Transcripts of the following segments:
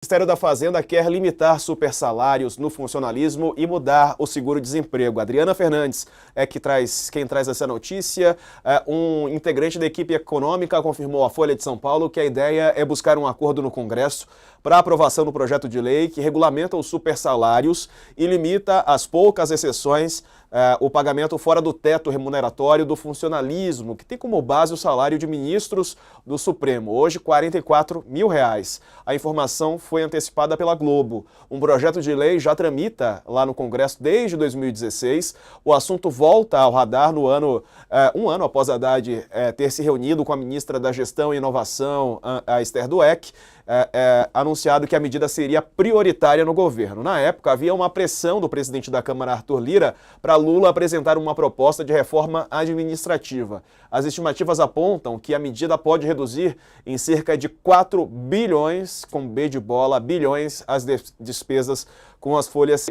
O Ministério da Fazenda quer limitar supersalários no funcionalismo e mudar o seguro-desemprego. Adriana Fernandes é quem traz essa notícia. Um integrante da equipe econômica confirmou à Folha de São Paulo que a ideia é buscar um acordo no Congresso para aprovação do projeto de lei que regulamenta os supersalários e limita as poucas exceções o pagamento fora do teto remuneratório do funcionalismo, que tem como base o salário de ministros do Supremo, hoje R$ 44 mil. A informação foi antecipada pela Globo. Um projeto de lei já tramita lá no Congresso desde 2016. O assunto volta ao radar no um ano após Haddad ter se reunido com a ministra da Gestão e Inovação, a Esther Dweck, anunciado que a medida seria prioritária no governo. Na época, havia uma pressão do presidente da Câmara, Arthur Lira, para Lula apresentar uma proposta de reforma administrativa. As estimativas apontam que a medida pode reduzir em cerca de 4 bilhões, com B de bola, bilhões, as despesas com as folhas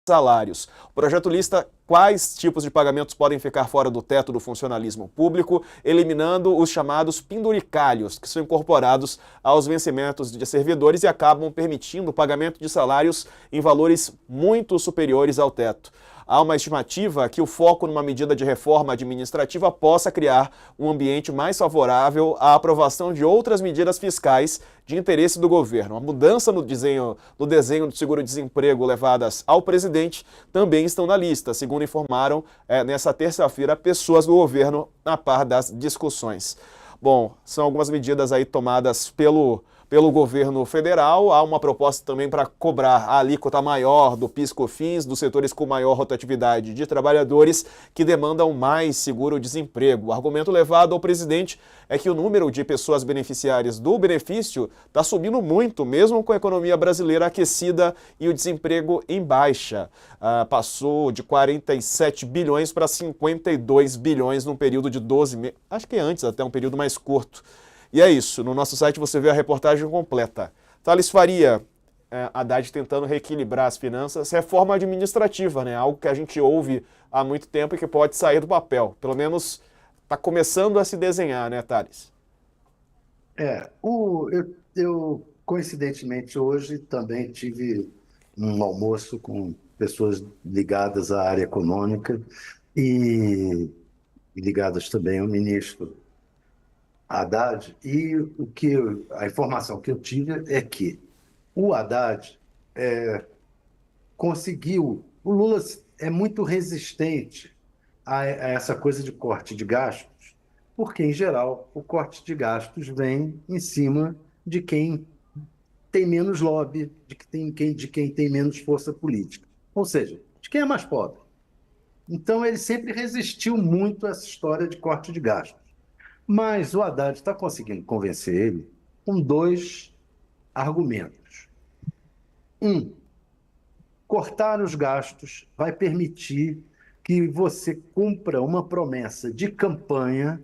salários. O projeto lista quais tipos de pagamentos podem ficar fora do teto do funcionalismo público, eliminando os chamados penduricalhos, que são incorporados aos vencimentos de servidores e acabam permitindo o pagamento de salários em valores muito superiores ao teto. Há uma estimativa que o foco numa medida de reforma administrativa possa criar um ambiente mais favorável à aprovação de outras medidas fiscais de interesse do governo. A mudança no desenho do seguro-desemprego levadas ao presidente também estão na lista, segundo informaram nessa terça-feira pessoas do governo a par das discussões. Bom, são algumas medidas aí tomadas pelo governo federal. Há uma proposta também para cobrar a alíquota maior do PIS/COFINS dos setores com maior rotatividade de trabalhadores que demandam mais seguro-desemprego. O argumento levado ao presidente é que o número de pessoas beneficiárias do benefício está subindo muito, mesmo com a economia brasileira aquecida e o desemprego em baixa. Passou de 47 bilhões para 52 bilhões num período de 12 meses, acho que antes até um período mais curto. E é isso, no nosso site você vê a reportagem completa. Thales Faria, Haddad tentando reequilibrar as finanças, reforma administrativa, né? Algo que a gente ouve há muito tempo e que pode sair do papel. Pelo menos está começando a se desenhar, né, Thales? Eu coincidentemente hoje também tive um almoço com pessoas ligadas à área econômica e ligadas também ao ministro Haddad, e a informação que eu tive é que o Haddad conseguiu. O Lula é muito resistente a essa coisa de corte de gastos, porque, em geral, o corte de gastos vem em cima de quem tem menos lobby, de quem tem menos força política, ou seja, de quem é mais pobre. Então, ele sempre resistiu muito a essa história de corte de gastos. Mas o Haddad está conseguindo convencer ele com dois argumentos. Um, cortar os gastos vai permitir que você cumpra uma promessa de campanha,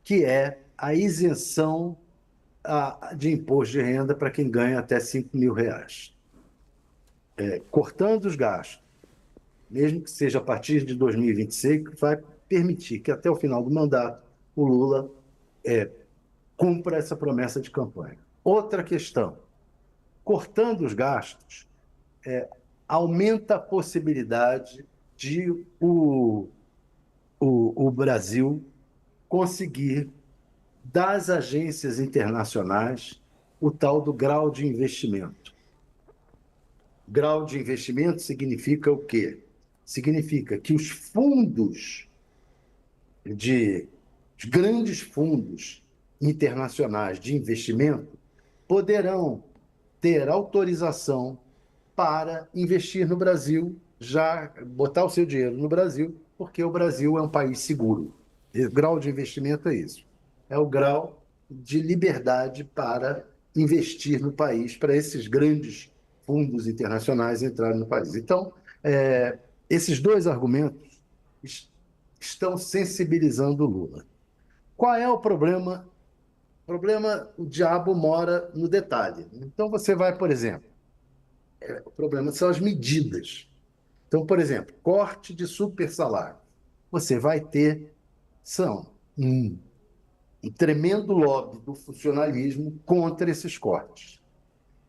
que é a isenção de imposto de renda para quem ganha até R$ 5.000. Cortando os gastos, mesmo que seja a partir de 2026, vai permitir que até o final do mandato o Lula cumpra essa promessa de campanha. Outra questão, cortando os gastos, aumenta a possibilidade de o Brasil conseguir, das agências internacionais, o tal do grau de investimento. Grau de investimento significa o quê? Significa que os grandes fundos internacionais de investimento poderão ter autorização para investir no Brasil, já botar o seu dinheiro no Brasil, porque o Brasil é um país seguro. O grau de investimento é isso. É o grau de liberdade para investir no país, para esses grandes fundos internacionais entrarem no país. Então, esses dois argumentos estão sensibilizando o Lula. Qual é o problema? O diabo mora no detalhe. Então, você vai, por exemplo, o problema são as medidas. Então, por exemplo, corte de supersalário. Você vai ter um tremendo lobby do funcionalismo contra esses cortes.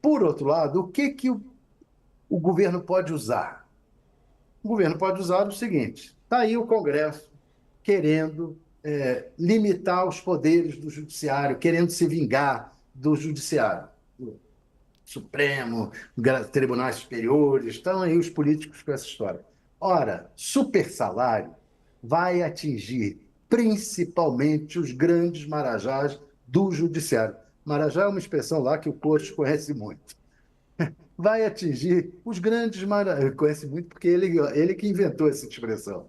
Por outro lado, o que, que o governo pode usar? O governo pode usar o seguinte: está aí o Congresso querendo limitar os poderes do judiciário, querendo se vingar do judiciário. Do Supremo, tribunais superiores, estão aí os políticos com essa história. Ora, super salário vai atingir principalmente os grandes marajás do judiciário. Marajá é uma expressão lá que o Cortes conhece muito. Vai atingir os grandes marajás. Conhece muito porque ele que inventou essa expressão.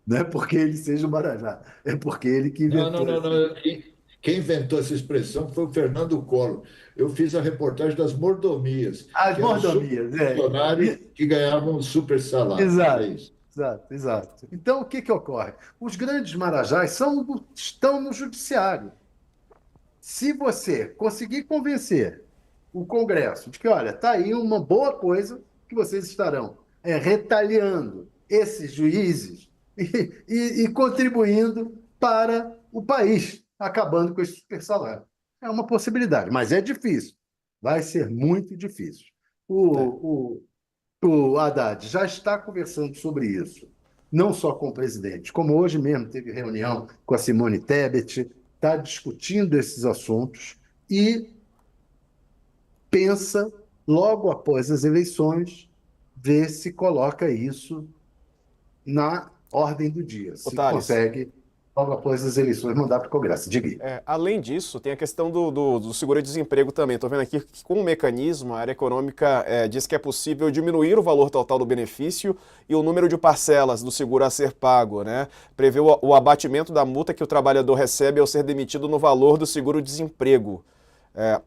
Não é porque ele seja o Marajá, é porque ele que Não, não, inventou não, essa. não. Quem inventou essa expressão foi o Fernando Collor. Eu fiz a reportagem das mordomias, As que eram mordomias, funcionários que ganhavam um super salário. É exato, isso. exato, exato. Então, o que que ocorre? Os grandes marajás estão no judiciário. Se você conseguir convencer o Congresso de que, olha, está aí uma boa coisa que vocês estarão retaliando esses juízes e contribuindo para o país, acabando com esse super salário. É uma possibilidade, mas é difícil. Vai ser muito difícil. É. O Haddad já está conversando sobre isso, não só com o presidente, como hoje mesmo teve reunião com a Simone Tebet, está discutindo esses assuntos e pensa, logo após as eleições, ver se coloca isso na ordem do dia, Ô, se Thales, consegue, logo após as eleições, mandar para o Congresso. Diga aí. além disso, tem a questão do seguro-desemprego também. Estou vendo aqui que, com o mecanismo, a área econômica diz que é possível diminuir o valor total do benefício e o número de parcelas do seguro a ser pago, né? Prevê o abatimento da multa que o trabalhador recebe ao ser demitido no valor do seguro-desemprego.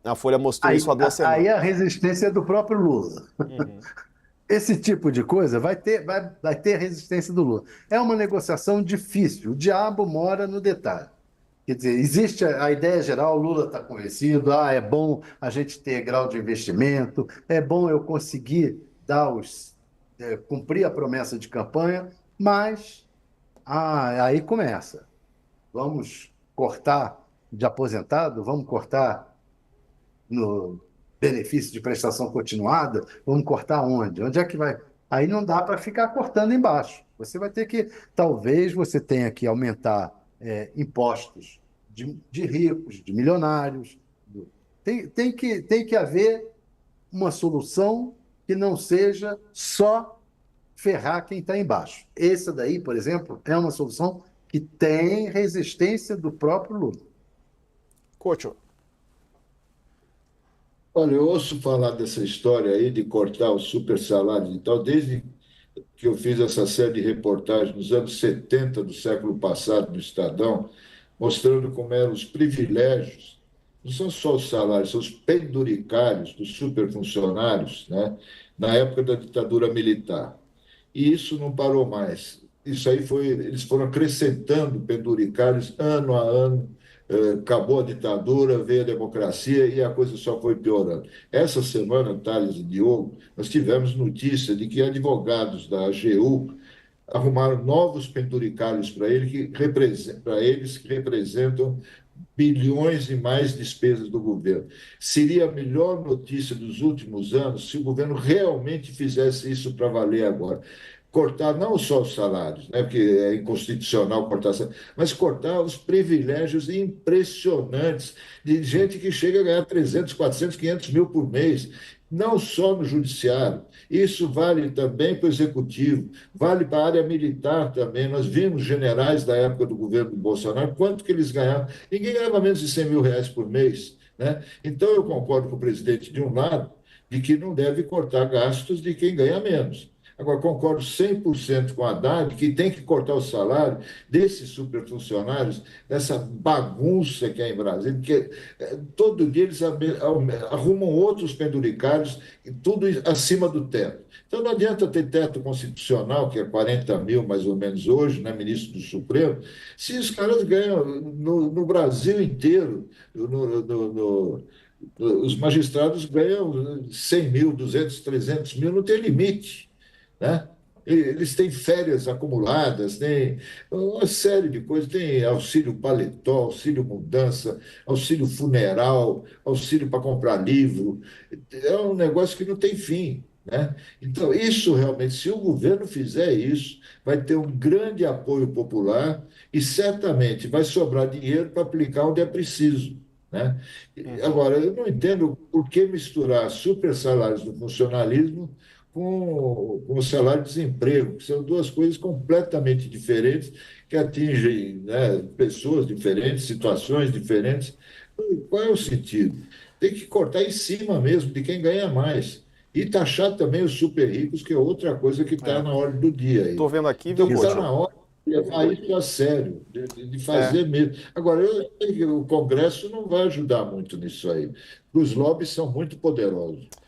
A Folha mostrou isso há 2 semanas. Aí a resistência é do próprio Lula. Uhum. Esse tipo de coisa vai ter resistência do Lula. É uma negociação difícil. O diabo mora no detalhe. Quer dizer, existe a ideia geral, o Lula está convencido, é bom a gente ter grau de investimento, é bom eu conseguir cumprir a promessa de campanha, mas aí começa. Vamos cortar de aposentado, vamos cortar no benefício de prestação continuada, vamos cortar onde? Onde é que vai? Aí não dá para ficar cortando embaixo. Você vai ter que, talvez você tenha que aumentar impostos de ricos, de milionários. Tem que haver uma solução que não seja só ferrar quem está embaixo. Essa daí, por exemplo, é uma solução que tem resistência do próprio Lula. Couto, Olha, eu ouço falar dessa história aí de cortar os super salários e tal, desde que eu fiz essa série de reportagens nos anos 70 do século passado, no Estadão, mostrando como eram os privilégios, não são só os salários, são os penduricários dos superfuncionários, né, na época da ditadura militar. E isso não parou mais. Isso aí foi, eles foram acrescentando penduricários ano a ano. Acabou a ditadura, veio a democracia e a coisa só foi piorando. Essa semana, Thales e Diogo, nós tivemos notícia de que advogados da AGU arrumaram novos penduricários para eles que representam bilhões e mais despesas do governo. Seria a melhor notícia dos últimos anos se o governo realmente fizesse isso para valer agora. Cortar não só os salários, né, porque é inconstitucional cortar salários, mas cortar os privilégios impressionantes de gente que chega a ganhar 300, 400, 500 mil por mês, não só no judiciário. Isso vale também para o executivo, vale para a área militar também. Nós vimos generais da época do governo do Bolsonaro, quanto que eles ganhavam. Ninguém ganhava menos de 100 mil reais por mês, né? Então, eu concordo com o presidente, de um lado, de que não deve cortar gastos de quem ganha menos. Agora, concordo 100% com a Haddad que tem que cortar o salário desses superfuncionários, dessa bagunça que é em Brasília, porque todo dia eles arrumam outros penduricários, e tudo acima do teto. Então, não adianta ter teto constitucional, que é 40 mil mais ou menos hoje, né, ministro do Supremo, se os caras ganham no Brasil inteiro, os magistrados ganham 100 mil, 200, 300 mil, não tem limite, né? Eles têm férias acumuladas, têm uma série de coisas, tem auxílio paletó, auxílio mudança, auxílio funeral, auxílio para comprar livro. É um negócio que não tem fim, né? Então, isso realmente, se o governo fizer isso, vai ter um grande apoio popular e certamente vai sobrar dinheiro para aplicar onde é preciso, né? Uhum. Agora, eu não entendo por que misturar super salários do funcionalismo com o salário-desemprego, que são duas coisas completamente diferentes, que atingem, né, pessoas diferentes, situações diferentes. Qual é o sentido? Tem que cortar em cima mesmo de quem ganha mais. E taxar também os super ricos, que é outra coisa que está É. na ordem do dia Tô aí. vendo aqui, viu, Então está Couto? na hora de levar isso a sério, de É. fazer mesmo. Agora, o Congresso não vai ajudar muito nisso aí. Os lobbies são muito poderosos.